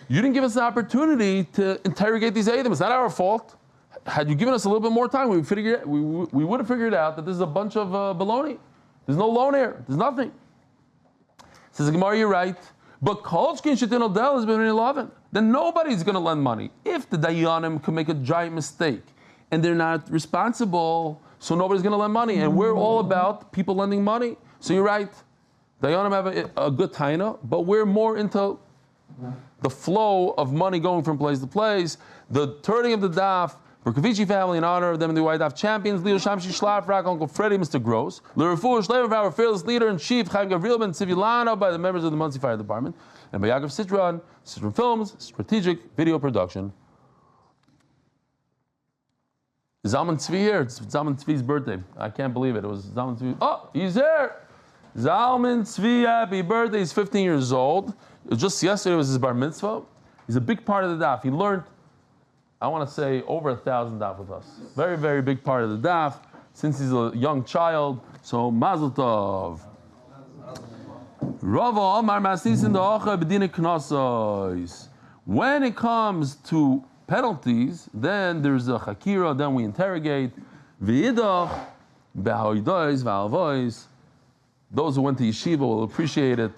you didn't give us the opportunity to interrogate these Adam. It's not our fault. Had you given us a little bit more time, we would have figured out that this is a bunch of baloney. There's no loan here. There's nothing. Says the Gemara, you're right. But Kolchkin Shetin Odel has been in 11. Then nobody's going to lend money. If the dayanim could make a giant mistake and they're not responsible, so nobody's going to lend money. And we're all about people lending money. So you're right. Dayanim have a good taina, but we're more into the flow of money going from place to place. The turning of the daf, for Kavichi family, in honor of them in the White Daf champions, Leo Shamshi Shlafrak, Uncle Freddie, Mr. Gross, Refuah, Shelaima of our fearless leader in chief, Chaim Gavril Ben Civilano, by the members of the Muncie Fire Department, and by Yaakov Citron Films, Strategic Video Production. Zalman Tzvi here. It's Zalman Tzvi's birthday. I can't believe it. It was Zalman Tzvi. Oh, he's here. Zalman Tzvi, happy birthday. He's 15 years old. Just yesterday was his bar mitzvah. He's a big part of the daf. He learned, I want to say, over 1,000 daf with us. Very, very big part of the daf since he's a young child. So, Mazel Tov. Rava Amar Masis in the Ocha B'dina Knossos. When it comes to penalties, then there's a chakira, then we interrogate. V'idach, b'hoidois, v'alvois. Those who went to yeshiva will appreciate it.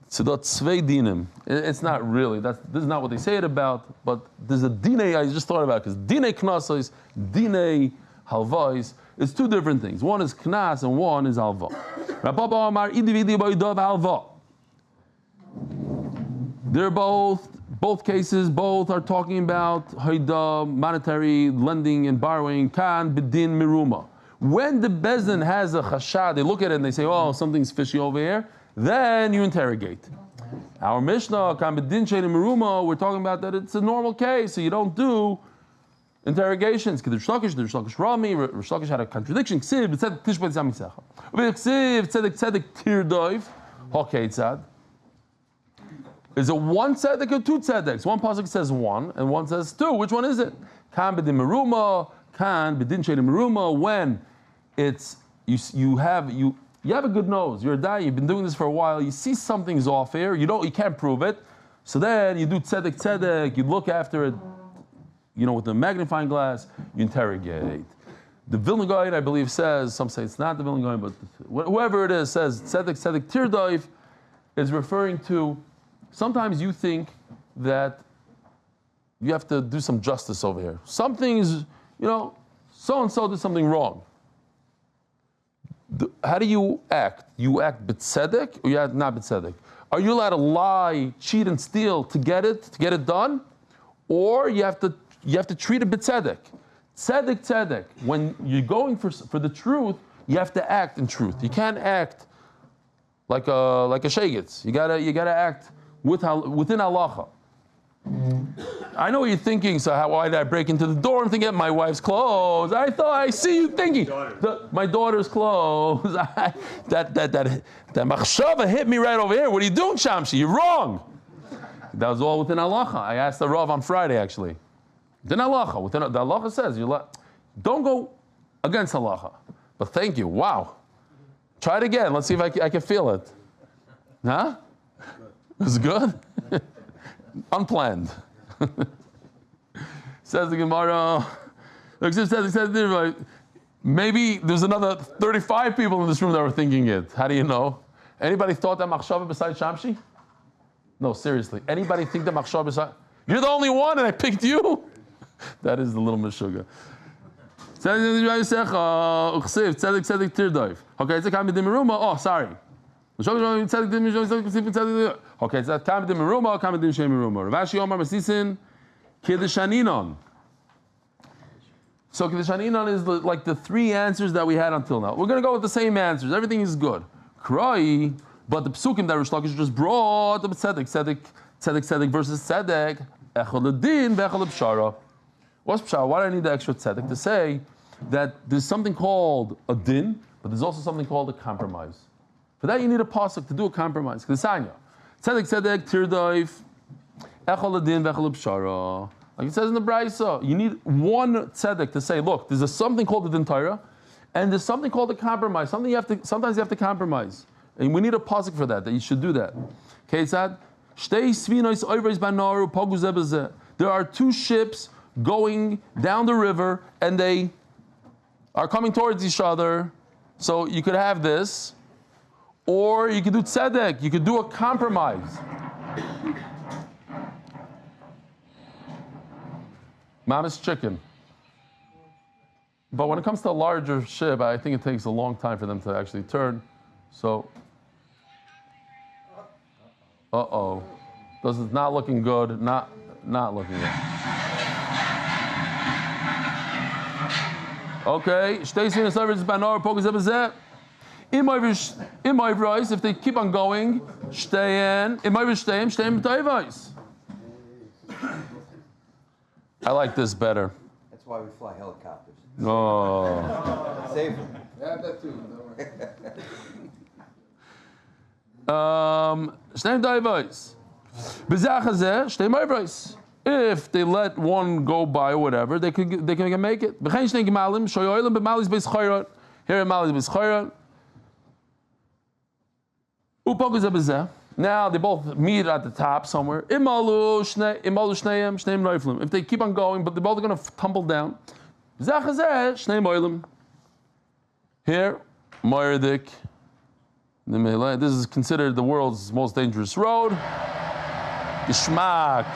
Tzedot tzvei dinim. It's not really, this is not what they say it about, but there's a dinei I just thought about, because dinei knossos, dinei halvais, it's two different things. One is knas and one is halva. Rabba Amar idividi b'oidav halva. They're both cases, both are talking about haida, monetary lending and borrowing, kan b'din miruma. When the bezdin has a chashad, they look at it and they say, oh, something's fishy over here, then you interrogate. Our Mishnah, kan b'din shein miruma, we're talking about that it's a normal case, so you don't do interrogations. Rish Lakish Rami, Rish Lakish had a contradiction. Ksiv, tzedek tishbet zamisecha. Ksiv, tzedek tirdoiv, hoketzad. Is it one tzedek or two tzedeks? One pasuk says one, and one says two. Which one is it? Kan b'din meruma, kan b'din shein meruma. When it's you have a good nose. You're a guy. You've been doing this for a while. You see something's off here. You can't prove it. So then you do tzedek. You look after it. With a magnifying glass. You interrogate. The Vilna Gaon, I believe, says, some say it's not the Vilna Gaon, but whoever it is says, tzedek tirdoif is referring to, sometimes you think that you have to do some justice over here. Something's, so-and-so did something wrong. How do you act? You act b'tzedek or you act not b'tzedek? Are you allowed to lie, cheat, and steal to get it done? Or you have to treat it b'tzedek. Tzedek. When you're going for the truth, you have to act in truth. You can't act like a shegitz. You gotta act within halacha. I know what you're thinking. So why did I break into the door and get my wife's clothes? I see you thinking my daughter's clothes. that machshava hit me right over here. What are you doing, Shamshi? You're wrong. That was all within halacha. I asked the Rav on Friday actually. Within halacha, the halacha says don't go against halacha. But thank you. Wow. Try it again. Let's see if I can feel it. Huh? It's good. Unplanned. Says the Gemara. Maybe there's another 35 people in this room that were thinking it. How do you know? Anybody thought that machshava besides Shamshi? No, seriously. Anybody think that machshava besides? You're the only one, and I picked you. That is the little meshuga. Okay, it's a kind of dimiruma. Oh, sorry. Okay, it's that kam dimiruma, kam dimiruma. Ravashi Omar Masisin Kiddishaninon. So Kiddishaninon is like the three answers that we had until now. We're going to go with the same answers. Everything is good. Kroi, but the psukim that Rish Lakish just brought, the tzedek versus tzedek, echol ledin, v'echol b'shara. What's b'shara? Why do I need the extra tzedek? To say that there's something called a din, but there's also something called a compromise. For that you need a pasuk to do a compromise. Tzedek tirdoif, echol ledin, v'echol b'shara. Like it says in the Brisa, you need one tzedek to say, look, there's something called the din Torah, and there's something called a compromise. Sometimes you have to compromise. And we need a pasuk for that you should do that. Okay, it's that. There are two ships going down the river, and they are coming towards each other. So you could have this, or you could do tzedek, you could do a compromise. Mama's chicken. But when it comes to a larger ship, I think it takes a long time for them to actually turn. So, this is not looking good. Not looking good. Okay. If they keep on going, I like this better. That's why we fly helicopters. Oh. Save them. Yeah, that too. If they let one go by or whatever, they can make it. Here in Mali's Beis. Now they both meet at the top somewhere. If they keep on going, but they're both going to tumble down. Here, Moirdik. This is considered the world's most dangerous road. Geschmack.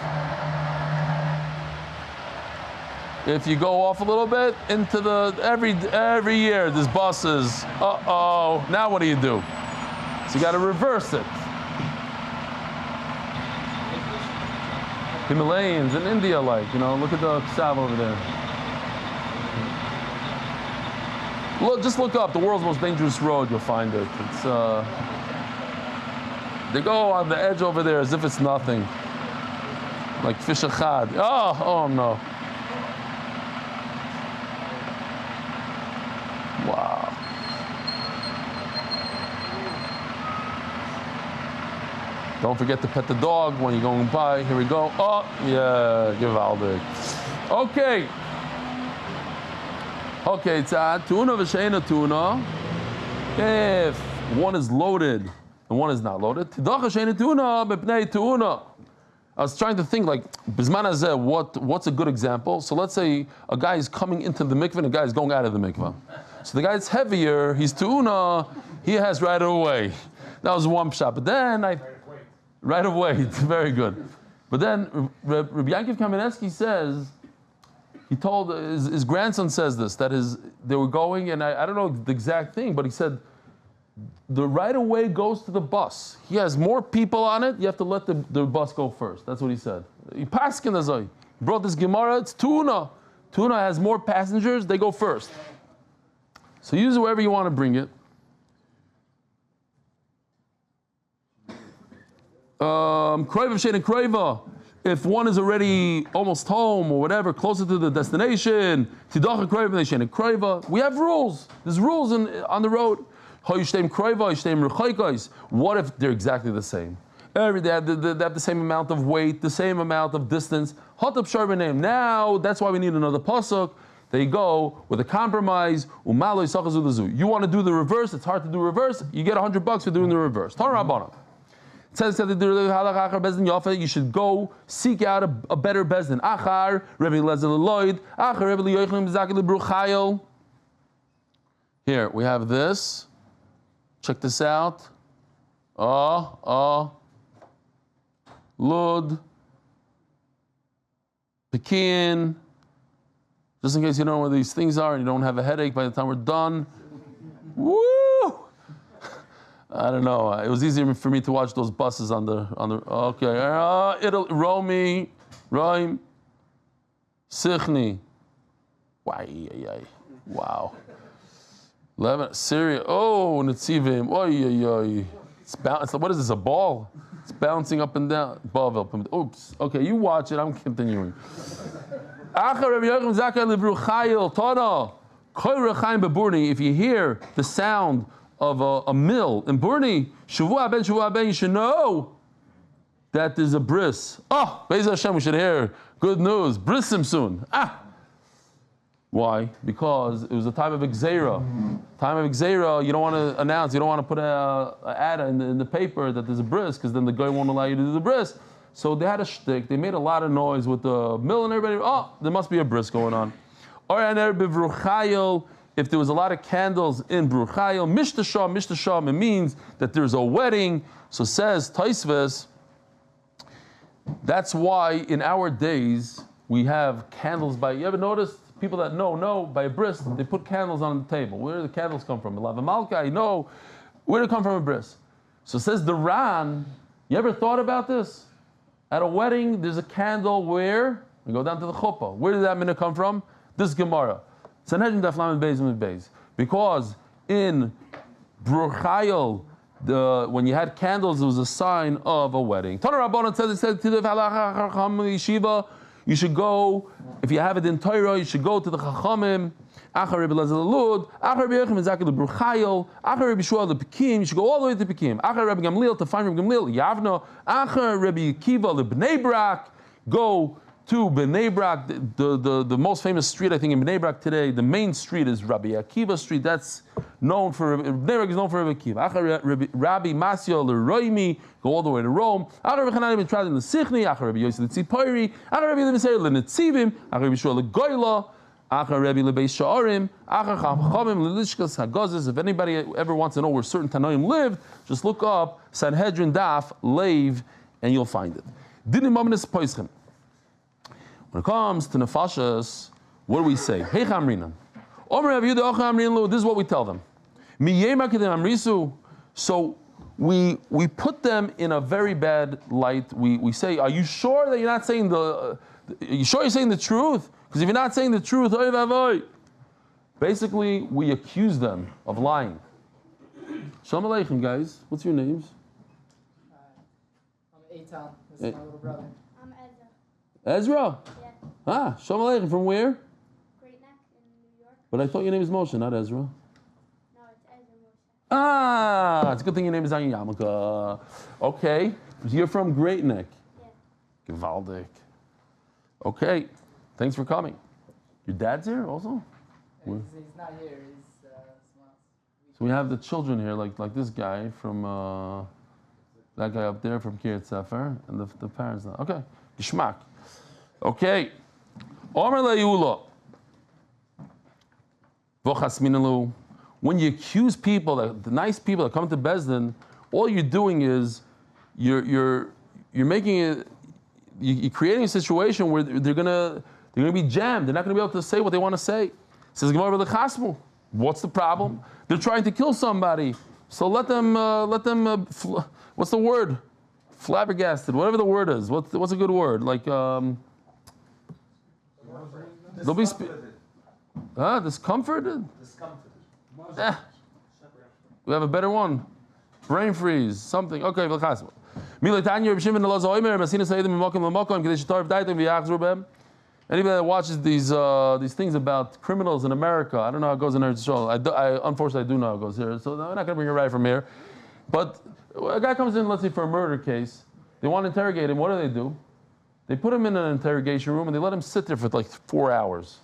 If you go off a little bit into every year there's buses. Now what do you do? So you got to reverse it. Himalayans in India, look at the Ksav over there. Just look up the world's most dangerous road. You'll find it. It's they go on the edge over there as if it's nothing, like fish achad. Oh no! Wow. Don't forget to pet the dog when you're going by. Here we go. Oh yeah, gewaldig. Okay. Okay, it's a tuna v'sheina tuna. If one is loaded and one is not loaded, tidach v'sheina tuna b'pnei tuna. I was trying to think like, Bisman hazeh, what's a good example? So let's say a guy is coming into the mikveh and a guy is going out of the mikveh. So the guy that's heavier, he's tu'una, he has right away. That was one pshat. But then right of weight, very good. But then Rabbi Yankiv Kamenetsky says, he told his grandson says this, that they were going, and I don't know the exact thing, but he said, the right of way goes to the bus. He has more people on it, you have to let the bus go first. That's what he said. He paskin azay. He brought this Gemara, it's tuna. Tuna has more passengers, they go first. So use it wherever you want to bring it. Kroiva Shane Kroiva. If one is already almost home or whatever, closer to the destination, Tidacha Kroiva Shane Kroiva. We have rules. There's rules on the road. What if they're exactly the same? They have the same amount of weight, the same amount of distance. Now, that's why we need another pasuk. They go with a compromise. You want to do the reverse, it's hard to do reverse. You get $100 for doing the reverse. It says that you should go seek out a better bezdin. Here, we have this. Check this out. Lud, Pekin. Just in case you don't know where these things are and you don't have a headache by the time we're done. Woo! I don't know. It was easier for me to watch those buses on the. Okay. Italy, Romy, Rome, Sichni. Wow. Lebanon, Syria. Oh, Netzivim. What is this? A ball? It's bouncing up and down. Oops. Okay, you watch it. I'm continuing. If you hear the sound of a mill in Burni, you should know that there's a bris. Oh, Be'ez Hashem, we should hear good news. Brisim soon. Why? Because it was a time of Gzeira. Time of Gzeira, you don't want to announce, you don't want to put an ad in the paper that there's a bris, because then the guy won't allow you to do the bris. So they had a shtick, they made a lot of noise with the mill and everybody, there must be a bris going on. If there was a lot of candles in Bruchayil, Mishtasham, it means that there's a wedding. So says Taisves, that's why in our days we have candles you ever noticed? People that know by a bris, they put candles on the table. Where do the candles come from? Lavamalka, where do they come from a bris? So says the Ran, you ever thought about this? At a wedding, there's a candle where? We go down to the chuppah. Where did that minute come from? This Gemara. Sanhedrin Daf Yomi Amud Beis. Because in Bruchayil, when you had candles, it was a sign of a wedding. Torah Rabbanan says, you should go, if you have it in Torah, you should go to the Chachamim, Achar Rebbe Lezer Lud, Achar Rebbe Yechiel Moshe Ben Chaim, Achar Rebbe Shmuel the Pekim, you should go all the way to Pekim, Achar Rebbe Gamliel to find Rebbe Gamliel, Yavna, Achar Rebbe Akiva the Bnei Brak, go to Bnei Brak, the most famous street I think in Bnei Brak today, the main street is Rabbi Akiva Street, that's known for, Bnei Brak is known for Rabbi Akiva, Achar Rabbi Masio Leroimi, go all the way to Rome, Achar Rebbe Chanani ben Tradim the Sichni, Achar Rebbe Yosef the Tzipori, Achar Rebbe Lemeser Lenetzivim, Achar Rebbe Shua Legoyla, Achar Rebbe Lebeis Sha'arim, Achar Chamim Lelishkas Hagazes. If anybody ever wants to know where certain Tanoim lived, just look up Sanhedrin Daf Leiv and you'll find it. Dinim Aminis Poischem. When it comes to nefashas, what do we say? Hey Chamrinan. This is what we tell them. So we put them in a very bad light. We say, are you sure that you're not saying are you sure you're saying the truth? Because if you're not saying the truth, basically we accuse them of lying. Shalom Aleichem, guys. What's your names? I'm Eitan. This is my little brother. I'm Ezra. Ezra? Yeah. Shalom Aleichem. From where? Great Neck in New York. But I thought your name is Moshe, not Ezra. No, it's Ezra Moshe. It's a good thing your name is Anya Yamaka. Okay. You're from Great Neck. Yeah. Gewaldig. Okay. Thanks for coming. Your dad's here also? He's not here. He's So we have the children here, like this guy from That guy up there from Kiryat Sefer, and the parents. Okay, Gishmak. Okay. Omer le'yula. Voch. When you accuse people, the nice people that come to Bezdin, all you're doing is you're making it. You're creating a situation where they're gonna be jammed. They're not gonna be able to say what they want to say. Says Gemara v'lechasmu. What's the problem? They're trying to kill somebody. So let them. What's the word? Flabbergasted. Whatever the word is. What's a good word? Like they'll be discomforted. We have a better one. Brain freeze. Something. Okay. V'lechasmu. Anybody that watches these things about criminals in America, I don't know how it goes in Esterson. I unfortunately do know how it goes here, so I'm not going to bring it right from here. But a guy comes in, let's say for a murder case, they want to interrogate him. What do? They put him in an interrogation room and they let him sit there for like 4 hours.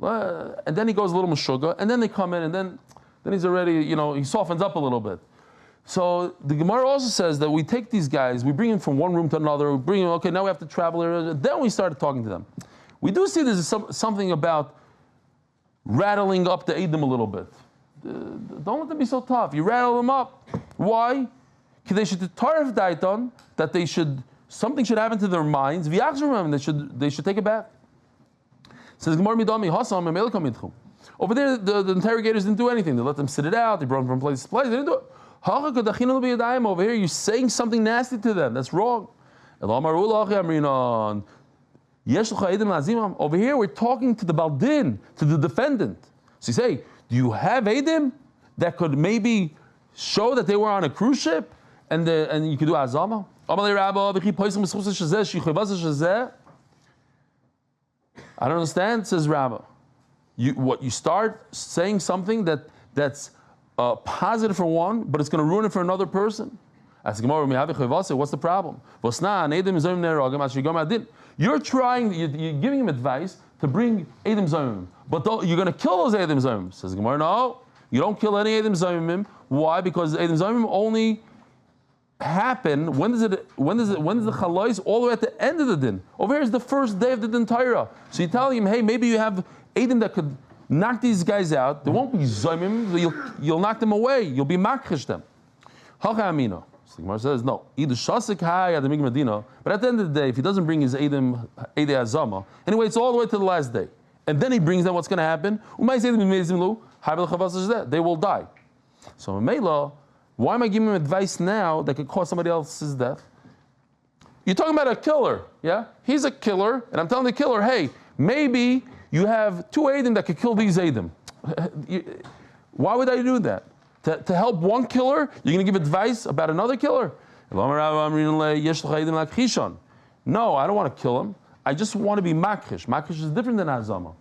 And then he goes a little meshuggah, and then they come in, and then he's already, he softens up a little bit. So the Gemara also says that we take these guys, we bring them from one room to another, we bring them, okay, now we have to travel here, then we started talking to them. We do see there's something about rattling up the Edom a little bit. Don't let them be so tough. You rattle them up. Why? That something should happen to their minds. They should take it back. Says Gemara Midami Hasam and over there, the interrogators didn't do anything. They let them sit it out. They brought them from place to place. They didn't do it. Over here, you're saying something nasty to them. That's wrong. Over here, we're talking to the Baldin, to the defendant. So you say, do you have Edim that could maybe show that they were on a cruise ship and you could do Azama? I don't understand, says Rabbah. You start saying something that's positive for one, but it's going to ruin it for another person. Ask Gemara, what's the problem? You're giving him advice to bring Edom Zomim, but you're going to kill those Edom Zomim. Says Gemara, no, you don't kill any Edom Zomim. Why? Because Edom Zomim only happen. When does the chalais? All the way at the end of the din. Over here is the first day of the din Torah. So you tell him, hey, maybe you have Edom that could knock these guys out. There won't be Zomim. You'll knock them away. You'll be makrish them. Hacha amino. So Gemara says no. Either shasik hay at the Medina. But at the end of the day, if he doesn't bring his Edom Azama, anyway, it's all the way to the last day, and then he brings them. What's going to happen? They will die. So Mela, why am I giving him advice now that could cause somebody else's death? You're talking about a killer, yeah? He's a killer, and I'm telling the killer, hey, maybe you have 2 Edom that could kill these Edom. Why would I do that? To help one killer, you're going to give advice about another killer? No, I don't want to kill him. I just want to be makrish. Makrish is different than azama.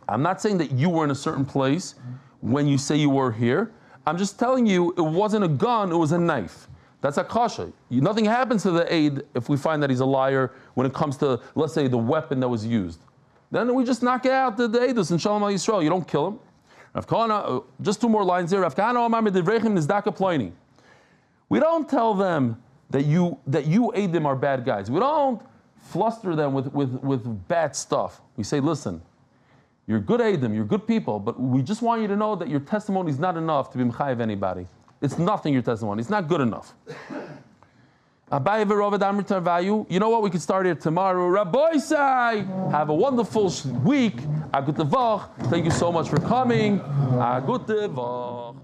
I'm not saying that you were in a certain place when you say you were here. I'm just telling you it wasn't a gun, it was a knife. That's a kasha. Nothing happens to the aid if we find that he's a liar when it comes to, let's say, the weapon that was used. Then we just knock out the aidus and Shalom Yisrael. You don't kill him. Just 2 more lines here. We don't tell them that you Eidim are bad guys. We don't fluster them with bad stuff. We say, listen, you're good Eidim, you're good people, but we just want you to know that your testimony is not enough to be Mechayev anybody. It's nothing, your testimony. It's not good enough. You know what? We can start here tomorrow. Rabbi Sai, have a wonderful week. A gute Voch. Thank you so much for coming. A gute Voch.